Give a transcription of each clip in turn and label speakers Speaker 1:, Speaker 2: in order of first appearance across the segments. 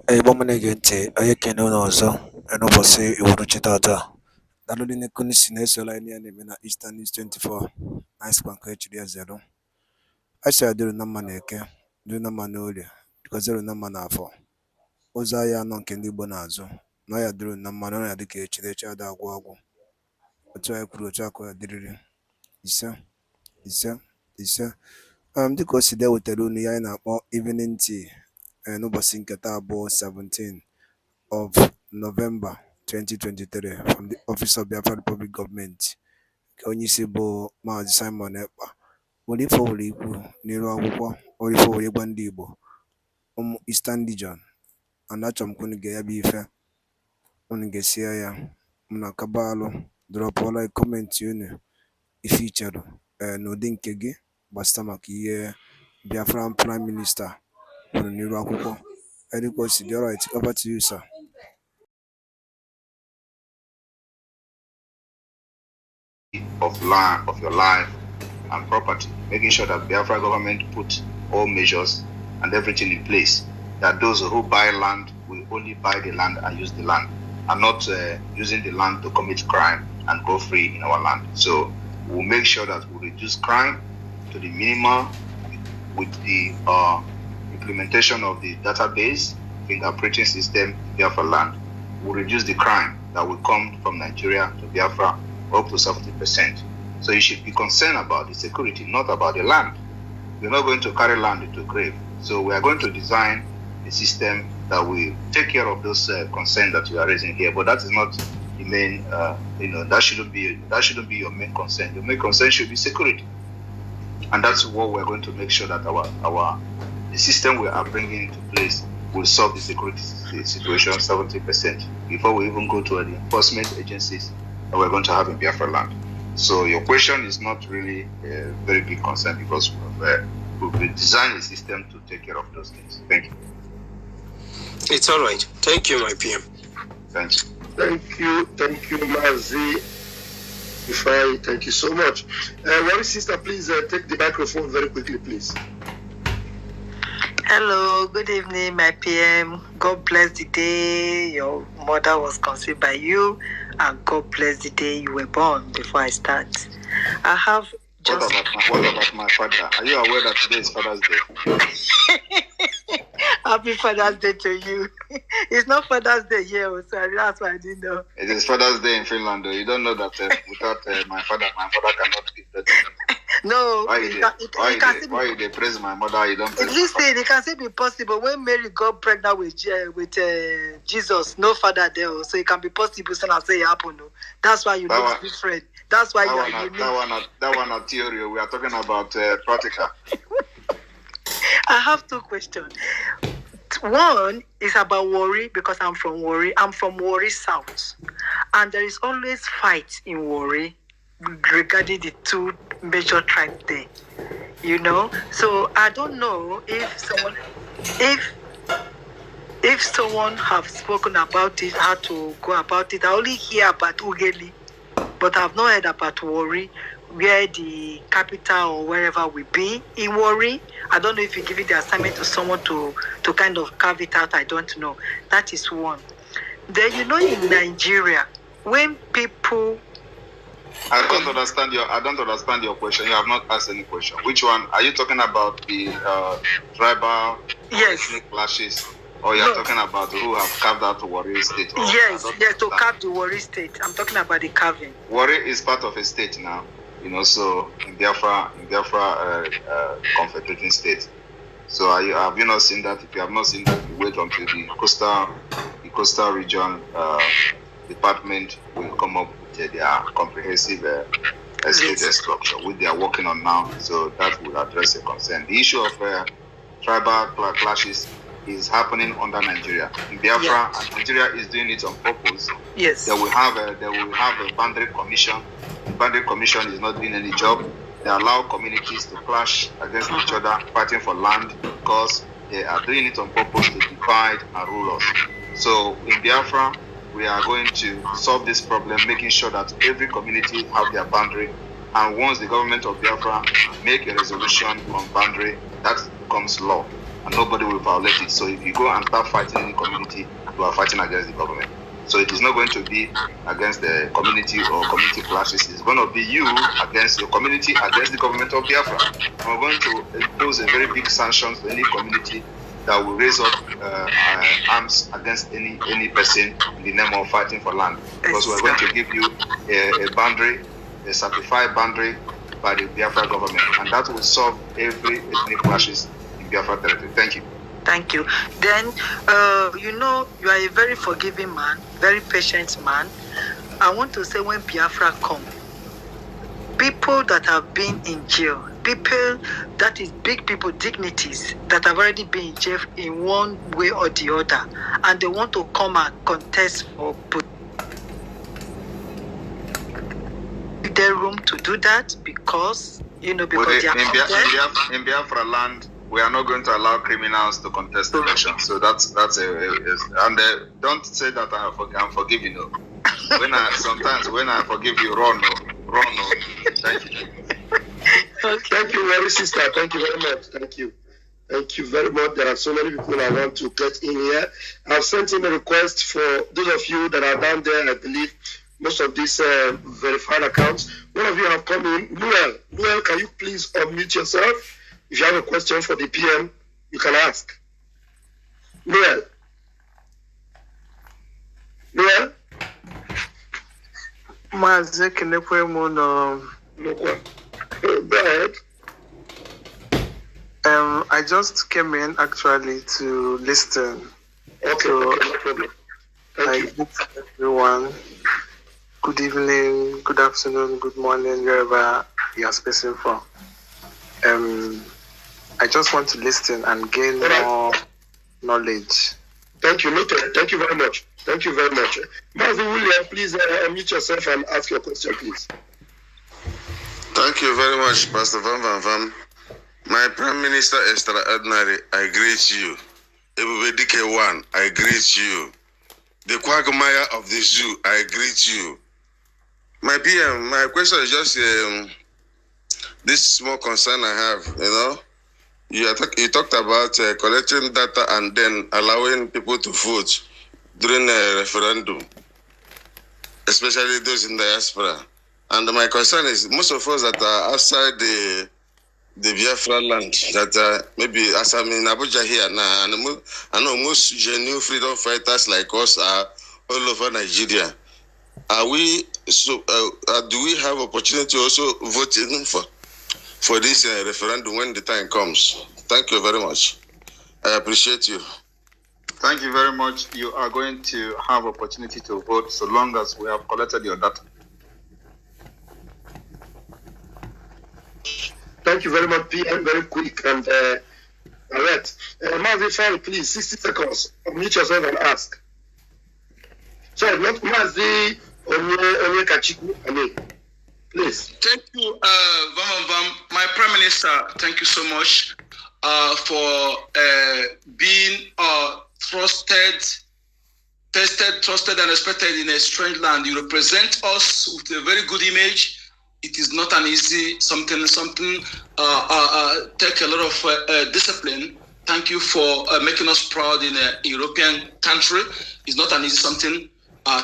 Speaker 1: Igbo m na-ege ntị, anyị ekene unu ọzọ n'ụbọchị uhuruchi tata. Daalụ dị n'ekunu si na-esola anyị ya na-eme na Eastern News 24 na ịsịkwa nke echiri ya zero. Anyị sị adịrụ na mma na eke, dịrụ na mma na orie, dịkwazịrụ na mma na afọ. Ụzọ anyị anọ nke ndị Igbo na-azụ, na ya dịrụ na mma na ọrịa dịka echiri echi ada agwụ agwụ. Otu anyị kwuru otu akụ ya dịrịrị. Ise, ise, ise. Dịka o si dewetara unu ya anyị na-akpọ evening tea n'ụbọchị nke taa bụ 17 of November 2023 from the Office of Biafra Republic Government nke onyeisi bụ Mazi Simon Ekpa. Nwere ife owere ikwu n'iru akwụkwọ, nwere ife owere ịgwa ndị Igbo ụmụ Eastern Region, and achọrọ m ka unu ga ya bụ ife unu ga-esie ya na kabalụ drọpụọla kọmentị unu ife icherụ n'ụdị nke gị gbasara maka ihe Biafran Prime Minister kwuru n'iru akwụkwọ. Eriko si dị alright, over to you, sir.
Speaker 2: Of land, of your life and property, making sure that Biafra government put all measures and everything in place, that those who buy land will only buy the land and use the land, and not using the land to commit crime and go free in our land. So we'll make sure that we reduce crime to the minimum with the implementation of the database fingerprinting system in Biafra land. We'll reduce the crime that will come from Nigeria to Biafra up to 70%. So you should be concerned about the security, not about the land. We're not going to carry land into grave. So we are going to design a system that will take care of those concerns that you are raising here. But that is not the main, that shouldn't be your main concern. Your main concern should be security. And that's what we're going to make sure that the system we are bringing into place will solve the security situation 70% before we even go to the enforcement agencies that we're going to have in Biafra land. So your question is not really a very big concern because we've designed a system to take care of those things. Thank you.
Speaker 3: It's all right. Thank you, my PM.
Speaker 2: Thank you.
Speaker 4: Thank you, Mazi. Thank you so much. One sister, please take the microphone very quickly, please.
Speaker 5: Hello, good evening, my PM. God bless the day your mother was conceived by you, and God bless the day you were born. Before I start, I have just...
Speaker 2: What about my father? Are you aware that today is Father's Day?
Speaker 5: Happy Father's Day to you. It's not Father's Day here, so that's why I didn't know.
Speaker 2: It is Father's Day in Finland, though. You don't know that without my father cannot give birth.
Speaker 5: No.
Speaker 2: Why they praise my mother? You don't praise
Speaker 5: listen, it can still be possible. When Mary got pregnant with Jesus, no father there, so it can be possible. So I say it happened. That's why you look different. That's why you are unique.
Speaker 2: That one a theory. We are talking about practical.
Speaker 5: I have two questions. One is about Warri, because I'm from Warri. I'm from Warri South. And there is always fight in Warri regarding the two major tribes there. So I don't know if someone have spoken about it, how to go about it. I only hear about Ugeli, but I've not heard about Warri, where the capital or wherever we be in Warri. I don't know if you give it the assignment to someone to kind of carve it out. I don't know. That is one. Then in Nigeria, when people...
Speaker 2: I don't understand your question. You have not asked any question. Which one? Are you talking about the tribal ethnic clashes? Or you're talking about who have carved out the Warri state?
Speaker 5: Yes, to carve the Warri state. I'm talking about the carving.
Speaker 2: Warri is part of a state now. So in Biafra confederating state. So have you not seen that? If you have not seen that, you wait until the coastal region department will come up with their comprehensive state structure, which they are working on now. So that will address the concern. The issue of tribal clashes is happening under Nigeria. In Biafra, and Nigeria is doing it on purpose.
Speaker 5: Yes.
Speaker 2: They will have a boundary commission. The boundary commission is not doing any job. They allow communities to clash against each other, fighting for land, because they are doing it on purpose to divide and rule us. So in Biafra, we are going to solve this problem, making sure that every community have their boundary. And once the government of Biafra make a resolution on boundary, that becomes law. and nobody will violate it. So if you go and start fighting any community, you are fighting against the government. So it is not going to be against the community or community clashes. It's going to be you against your community, against the government of Biafra. We're going to impose a very big sanction to any community that will raise up arms against any person in the name of fighting for land. Because we're going to give you a boundary, a certified boundary by the Biafra government, and that will solve every ethnic clashes in Biafra territory. Thank you.
Speaker 5: Thank you. Then, you know, you are a very forgiving man, very patient man. I want to say when Biafra come, people that have been in jail, people that is big people, dignities that have already been in jail in one way or the other, and they want to come and contest for their room to do that because, you know, because they are
Speaker 2: in Biafra land, we are not going to allow criminals to contest elections. So that's and don't say that I'm forgiving you. When I forgive you, run. Thank you.
Speaker 4: Okay. Thank you, very sister. Thank you very much. Thank you. Thank you very much. There are so many people I want to get in here. I've sent in a request for those of you that are down there. I believe most of these verified accounts. One of you have come in. Noel, can you please unmute yourself? If you have a question for the PM, you can ask. Noel?
Speaker 6: Mazi,
Speaker 4: go ahead.
Speaker 6: I just came in actually to listen.
Speaker 4: Okay,
Speaker 6: so
Speaker 4: no problem. Thank you.
Speaker 6: Everyone. Good evening, good afternoon, good morning, wherever you are speaking from. I just want to listen and gain more knowledge.
Speaker 4: Thank you, noted. Thank you very much. Thank you very much. Mazi William, please unmute yourself and ask your question, please.
Speaker 7: Thank you very much, Pastor Van. My Prime Minister Extraordinary, I greet you. Everybody DK1, I greet you. The quagmire of the zoo, I greet you. My PM, my question is just this small concern I have, you know. You talked about collecting data and then allowing people to vote during a referendum, especially those in diaspora. And my concern is most of us that are outside the Biafra land, that maybe as I'm in Abuja here now, and I know most genuine freedom fighters like us are all over Nigeria. Do we have opportunity also voting for this referendum when the time comes? Thank you very much. I appreciate you.
Speaker 2: Thank you very much. You are going to have opportunity to vote so long as we have collected your data.
Speaker 4: Thank you very much, PM. Very quick and alert. Mazi, please, 60 seconds. Unmute yourself and ask. Sorry, not Mazi, Onye Kachiku, please.
Speaker 8: Thank you, Vam. My Prime Minister, thank you so much for being trusted, tested, trusted, and respected in a strange land. You represent us with a very good image. It is not an easy something. Take a lot of discipline. Thank you for making us proud in a European country. It's not an easy something.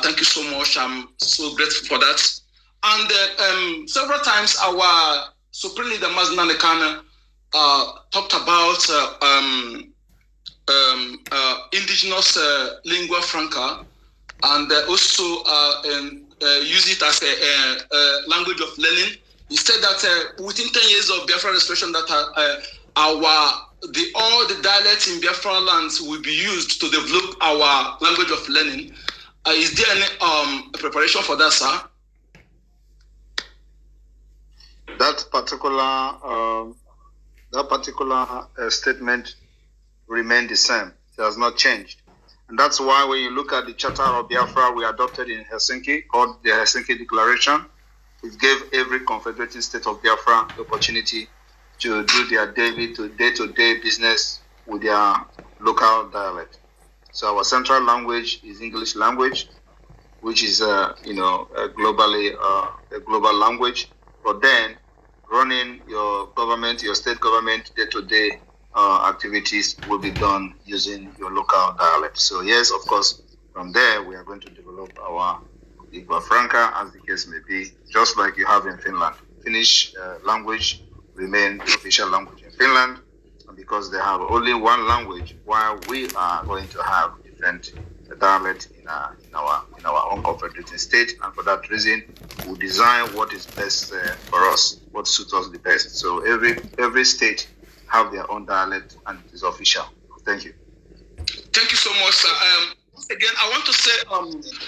Speaker 8: Thank you so much. I'm so grateful for that. And several times our Supreme Leader Mazi Nanekana talked about indigenous lingua franca, and also use it as a language of learning. He said that within 10 years of Biafra restoration, that all the dialects in Biafra lands will be used to develop our language of learning. Is there any preparation for that, sir?
Speaker 2: That particular statement remained the same. It has not changed. And that's why when you look at the Charter of Biafra we adopted in Helsinki, called the Helsinki Declaration, it gave every confederated state of Biafra the opportunity to do their day-to-day business with their local dialect. So our central language is English language, which is globally a global language. But then running your government, your state government day-to-day activities will be done using your local dialect. So yes, of course, from there we are going to develop our lingua franca, as the case may be, just like you have in Finland. Finnish language remain the official language in Finland, and because they have only one language, while we are going to have different dialects in our own confederated state, and for that reason, we design what is best for us, what suits us the best. So every state have their own dialect, and it is official. Thank you.
Speaker 8: Thank you so much, sir. Again, I want to say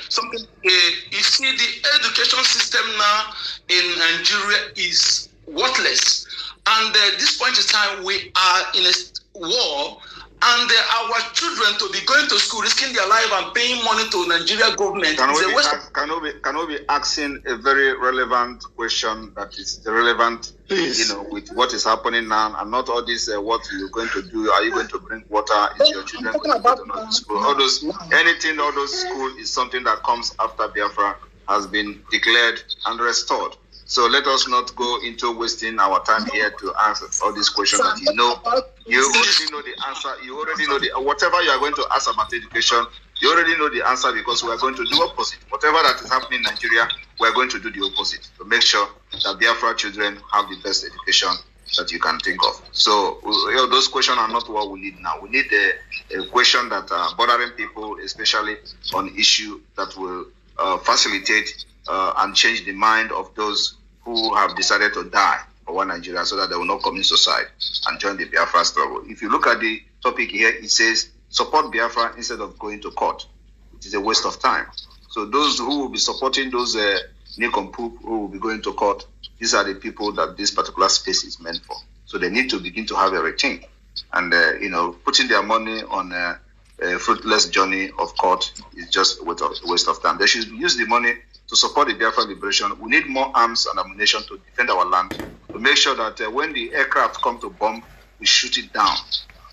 Speaker 8: something. You see, the education system now in Nigeria is worthless. And at this point in time, we are in a war, and our children to be going to school, risking their life and paying money to Nigeria government.
Speaker 2: Can we be asking a very relevant question that is relevant,
Speaker 4: Please.
Speaker 2: With what is happening now, and not all this, what you're going to do, are you going to bring water, is your children going to go to school, all those school is something that comes after Biafra has been declared and restored. So let us not go into wasting our time here to answer all these questions that you already know the answer. You already know whatever you are going to ask about education, you already know the answer, because we are going to do opposite. Whatever that is happening in Nigeria, we are going to do the opposite to make sure that Biafra children have the best education that you can think of. So those questions are not what we need now. We need a question that are bothering people, especially on issue that will facilitate and change the mind of those who have decided to die for one Nigeria, so that they will not commit suicide and join the Biafra struggle. If you look at the topic here, it says support Biafra instead of going to court. It is a waste of time. So those who will be supporting those nincompoop who will be going to court, these are the people that this particular space is meant for. So they need to begin to have a rethink, and putting their money on a fruitless journey of court is just a waste of time. They should use the money to support the Biafra liberation. We need more arms and ammunition to defend our land, to make sure that when the aircraft come to bomb, we shoot it down.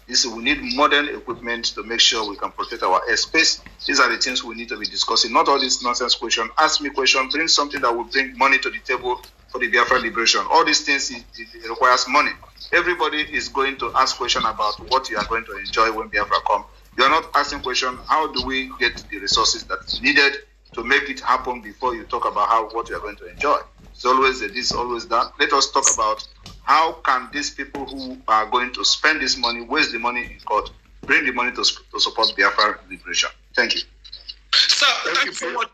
Speaker 2: We need modern equipment to make sure we can protect our airspace. These are the things we need to be discussing, not all these nonsense questions. Ask me questions, bring something that will bring money to the table for the Biafra liberation. All these things, it requires money. Everybody is going to ask questions about what you are going to enjoy when Biafra come. You are not asking questions, how do we get the resources that is needed to make it happen before you talk about what you are going to enjoy. It's always this, always that. Let us talk about how can these people who are going to spend this money, waste the money in court, bring the money to support Biafra liberation. Thank you.
Speaker 8: Sir, thank you so much.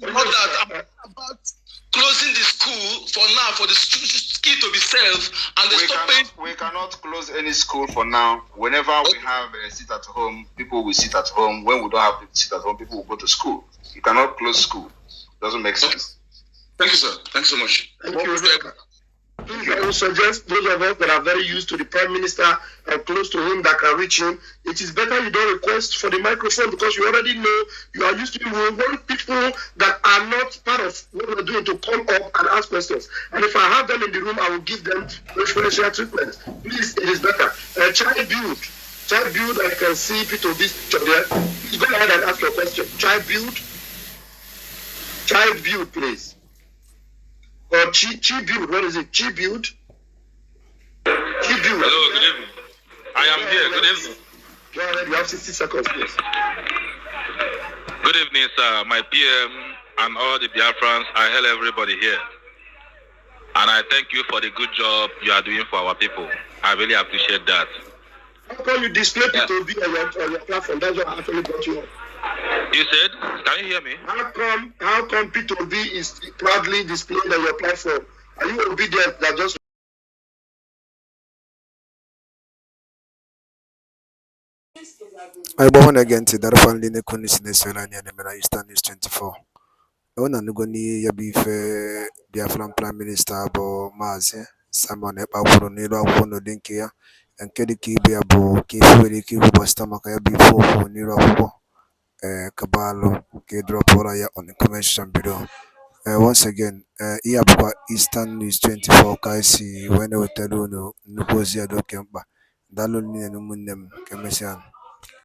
Speaker 8: I'm about closing the school for now, for the key to be safe, and
Speaker 2: we cannot close any school for now. Whenever we have a seat at home, people will sit at home. When we don't have a seat at home, people will go to school. You cannot close school. Doesn't make sense.
Speaker 8: Thank you, sir. Thanks so much.
Speaker 4: Thank you. Please, I would suggest those of us that are very used to the Prime Minister and close to him that can reach him, it is better you don't request for the microphone, because you already know, you are used to it. We want people that are not part of what we're doing to come up and ask questions. And if I have them in the room, I will give them preferential treatment. Please, it is better. Child build, I can see Peter this picture there. Please go ahead and ask your question. Child build, please. Or Chi build, what is it? Chi build?
Speaker 9: Hello, good evening. I am here, good evening.
Speaker 4: Go ahead, you have 60 seconds, please.
Speaker 9: Good evening, sir. My PM and all the Biafrans, I hail everybody here. And I thank you for the good job you are doing for our people. I really appreciate that.
Speaker 4: How come you display P2B on your platform? That's what actually brought you up.
Speaker 9: You said? Can you hear me?
Speaker 4: How come P2B is proudly displayed on your platform? Are you obedient that just...
Speaker 1: I born again to that family ne kuni sinesela ni na Eastern News 24. Ona nugoni ya bife Biafran Prime Minister bo Mazi Simon Ekpa ni lo akwụkwọ n'odinke ya nke dị ka ibe ya bụ ka ife nwere ike ịkwụpụta maka ya bụ ife okwu n'iru akwụkwọ Kabalu ke drop all ya on the comment section below. Once again, here Eastern News 24 kaisi when we tell you no nnukwu ozi ya dị oke mkpa. Daalụ nne na ụmụnne m ka emesịa.